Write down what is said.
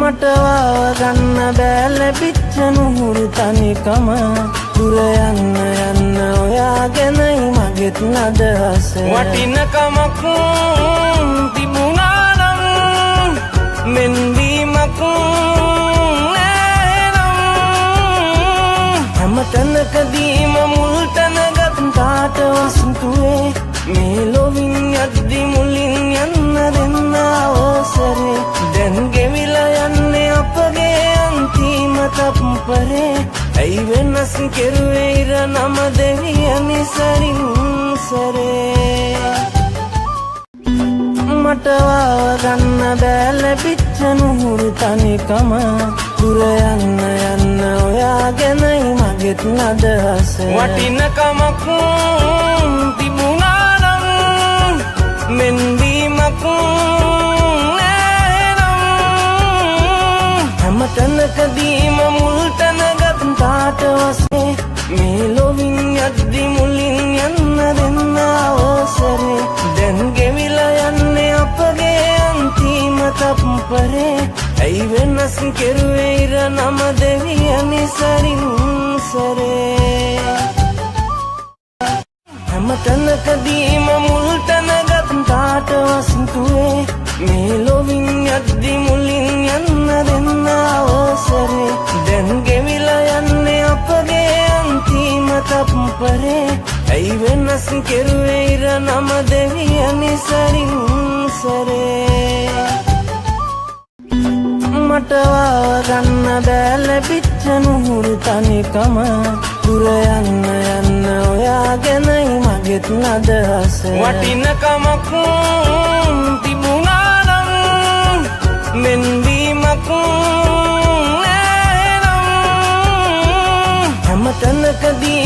මට වගන්න බෑ ලැබිච්ච නුහුරු තනිකම දුර යන්න යන්න ඔයාගෙනයි මගෙත් අදහස වටිනකමක් තිබුණා නම් මෙන්වීමක් නෑනම් හැමතැනකදීම මුල් තැනගත් තාට වසන්තුවේ මේ ලොවින් යද්දි මුලින් යන්න දෙන්න අවසරේ දැන් ගෙවිලා යන්නේ අපගේ අන්තිම තප්පරේ ඇයි වෙනස් කෙරුවේ ඉර නම දෙවියනි සරින් සරේ මට වගන්න බෑ ලැබිච්ච නුහුරු තනිකම දුර යන්න යන්න ඔයාගෙනයි මගෙත් අදහස වටිනකමක් තිබුණා නම් මෙන්වීමක් නෑනම් හැමතැනකදීම මුල් තැනගත් තාට වසේ මේ ලොවින් යද්දි මුලින් යන්න දෙන්න අවසරේ දැන් ගෙවිලා යන්නේ අපගේ අන්තිම තප්පරේ ඇයි වෙනස් කෙරුවේ ඉර නම දෙවියනි සරින් සරේ හැමතැනකදීම මුල් තැනගත් තාට වසන්තුවේ මේ ලොවින් යද්දි මුලින් යන්න දෙන්න අවසරේ දැන් ගෙවිලා යන්නේ අපගේ අන්තිම තප්පරේ ඇයි වෙනස් කෙරුවේ ඉර නම දෙවියනි සරින් සරේ මට වගන්න බෑ ලැබිච්ච නුහුරු තනිකම දුර යන්න යන්න ඔයාගෙනයි මගෙත් අදහස වටිනකමක් තිබුණා නම් මෙන්වීමක් නෑනම් හැමතැනකදී